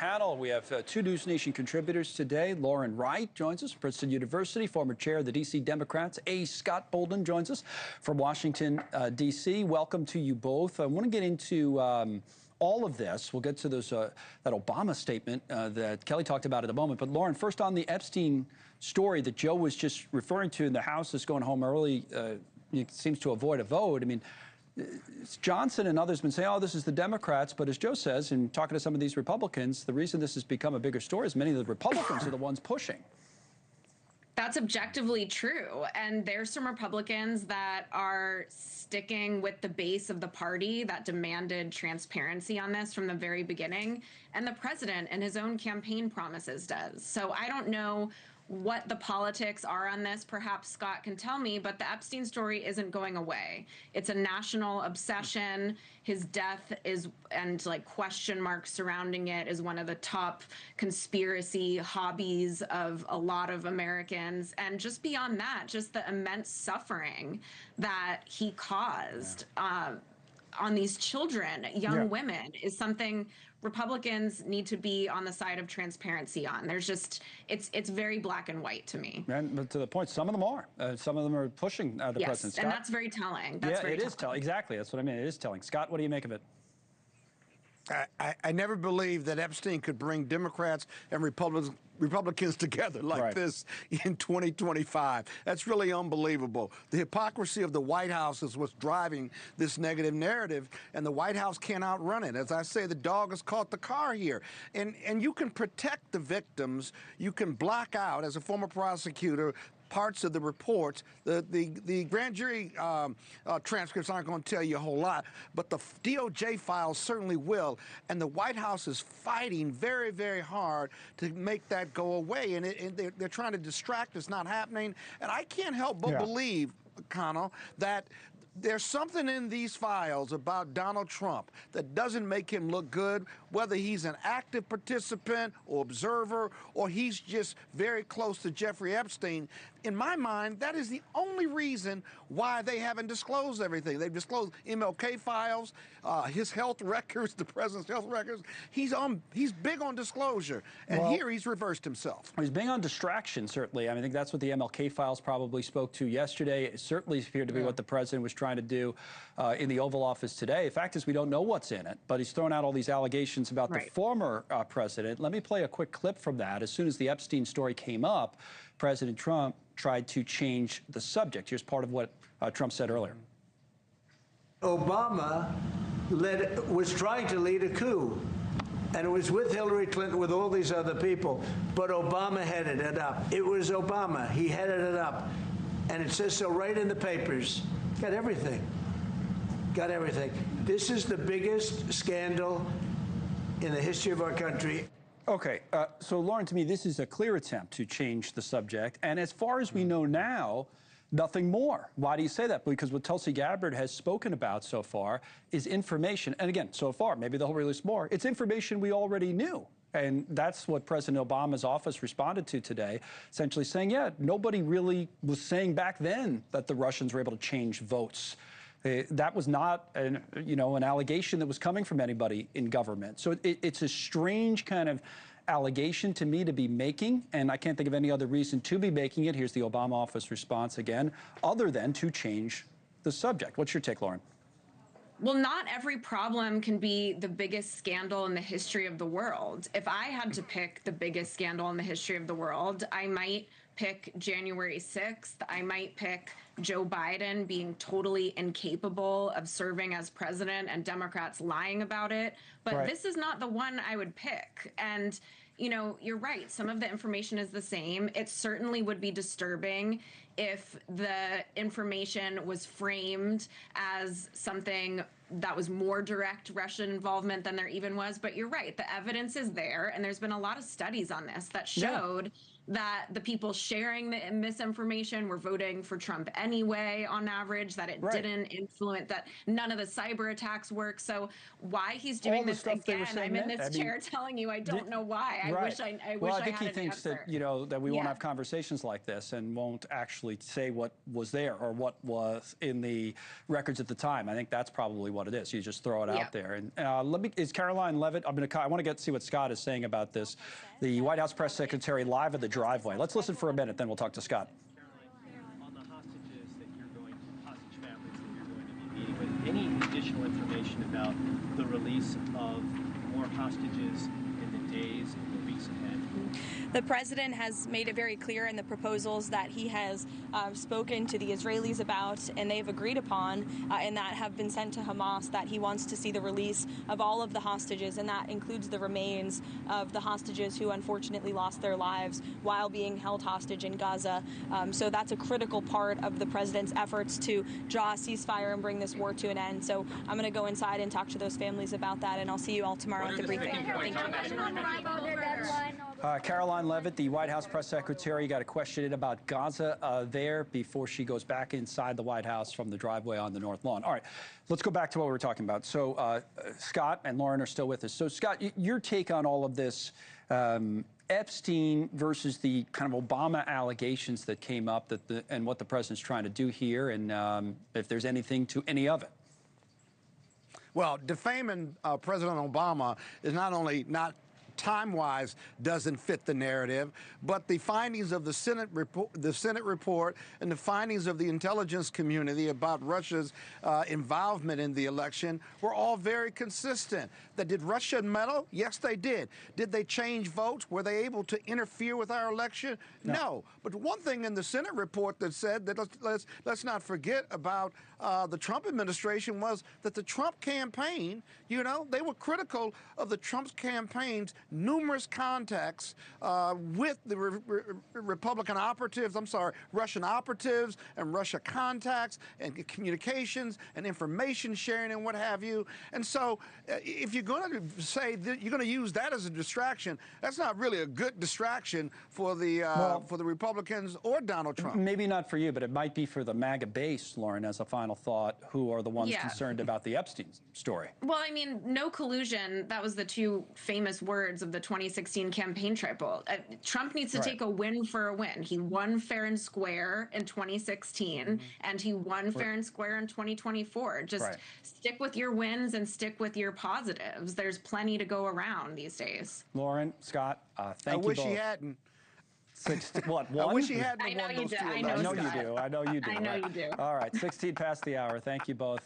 panel. We have two NewsNation contributors today. Lauren Wright joins us from Princeton University, former chair of the D.C. Democrats. Scott Bolden joins us from Washington, D.C. Welcome to you both. I want to get into all of this. We'll get to those, that Obama statement that Kelly talked about in a moment. But Lauren, first on the Epstein story that Joe was just referring to, and the House is going home early, it seems to avoid a vote. I mean, Johnson and others have been saying, oh, this is the Democrats. But as Joe says, in talking to some of these Republicans, the reason this has become a bigger story is many of the Republicans are the ones pushing. That's objectively true. And there's some Republicans that are sticking with the base of the party that demanded transparency on this from the very beginning. And the president in his own campaign promises does. So I don't know what the politics are on this. Perhaps Scott can tell me, but the Epstein story isn't going away. It's a national obsession. His death is, and like question marks surrounding it, is one of the top conspiracy hobbies of a lot of Americans. And just beyond that, just the immense suffering that he caused on these children, young women, is something Republicans need to be on the side of transparency on. There's just, it's very black and white to me. And but to the point, some of them are. Some of them are pushing the president. Scott? And that's very telling. That's very it is telling. Exactly. That's what I mean. It is telling. Scott, what do you make of it? I never believed that Epstein could bring Democrats and Republicans together like this in 2025. That's really unbelievable. The hypocrisy of the White House is what's driving this negative narrative, and the White House can't outrun it. As I say, the dog has caught the car here. And you can protect the victims. You can block out, as a former prosecutor, parts of the reports. The grand jury transcripts aren't going to tell you a whole lot, but the DOJ files certainly will. And the White House is fighting very, very hard to make that go away. And they're trying to distract. It's not happening. And I can't help but believe, Connell, that there's something in these files about Donald Trump that doesn't make him look good, whether he's an active participant or observer, or he's just very close to Jeffrey Epstein. In my mind, that is the only reason why they haven't disclosed everything. They've disclosed MLK files, his health records, the president's health records. He's big on disclosure, and here he's reversed himself. He's big on distraction, certainly. I mean, I think that's what the MLK files probably spoke to yesterday. It certainly appeared to be what the president was trying to do in the Oval Office today. The fact is, we don't know what's in it, but he's thrown out all these allegations about the former president. Let me play a quick clip from that. As soon as the Epstein story came up, President Trump tried to change the subject. Here's part of what Trump said earlier. Obama was trying to lead a coup, and it was with Hillary Clinton, with all these other people, but Obama headed it up. It was Obama. He headed it up. And it says so right in the papers. Got everything. Got everything. This is the biggest scandal in the history of our country. Okay, so Lauren, to me, this is a clear attempt to change the subject. And as far as we know now, nothing more. Why do you say that? Because what Tulsi Gabbard has spoken about so far is information. And again, so far, maybe they'll release more. It's information we already knew. And that's what President Obama's office responded to today, essentially saying, yeah, nobody really was saying back then that the Russians were able to change votes. That was not an allegation that was coming from anybody in government. So it's a strange kind of allegation to me to be making, and I can't think of any other reason to be making it. Here's the Obama office response again, other than to change the subject. What's your take, Lauren? Well, not every problem can be the biggest scandal in the history of the world. If I had to pick the biggest scandal in the history of the world, I might pick January 6th. I might pick Joe Biden being totally incapable of serving as president and Democrats lying about it. But this is not the one I would pick. And, you know, you're right. Some of the information is the same. It certainly would be disturbing if the information was framed as something that was more direct Russian involvement than there even was. But you're right. The evidence is there. And there's been a lot of studies on this that showed that the people sharing the misinformation were voting for Trump anyway, on average, that it didn't influence, that none of the cyber attacks work. So why he's doing this again, I'm in this chair telling you I don't know why. I wish I think he thinks that, that we won't have conversations like this and won't actually say what was there or what was in the records at the time. I think that's probably what what it is. You just throw it Yeah. out there. And is Caroline Levitt? I want to see what Scott is saying about this. The White House press secretary live at the driveway. Let's listen for a minute, then we'll talk to Scott. On the hostages that hostage families that you're going to be meeting with, any additional information about the release of more hostages in the days and the weeks ahead? The president has made it very clear in the proposals that he has spoken to the Israelis about, and they've agreed upon, and that have been sent to Hamas, that he wants to see the release of all of the hostages, and that includes the remains of the hostages who unfortunately lost their lives while being held hostage in Gaza. So that's a critical part of the president's efforts to draw a ceasefire and bring this war to an end. So I'm going to go inside and talk to those families about that, and I'll see you all tomorrow at the briefing. Thank you. Caroline Levitt, the White House press secretary, got a question in about Gaza there before she goes back inside the White House from the driveway on the North Lawn. All right, let's go back to what we were talking about. So Scott and Lauren are still with us. So Scott, your take on all of this, Epstein versus the kind of Obama allegations that came up and what the president's trying to do here, and if there's anything to any of it. Well, defaming President Obama is not only not time-wise doesn't fit the narrative, but the findings of the Senate report and the findings of the intelligence community about Russia's involvement in the election were all very consistent. Did Russia meddle? Yes, they did. Did they change votes? Were they able to interfere with our election? No. But one thing in the Senate report that said that let's not forget about the Trump administration was that the Trump campaign, you know, they were critical of the Trump campaign's numerous contacts with the Republican operatives, Russian operatives and Russia contacts and communications and information sharing and what have you. And so if you're going to say that you're going to use that as a distraction, that's not really a good distraction for the Republicans or Donald Trump. Maybe not for you, but it might be for the MAGA base, Lauren, as a final thought, who are the ones concerned about the Epstein story. Well, I mean, no collusion. That was the two famous words of the 2016 campaign trail. Trump needs to take a win for a win. He won fair and square in 2016, and he won fair and square in 2024. Just stick with your wins and stick with your positives. There's plenty to go around these days. Lauren, Scott, thank you both. I wish he hadn't. What, one? I wish he hadn't I know won you those do. two I elections. know you do. I know you do. I know you do. All right, 16 past the hour. Thank you both.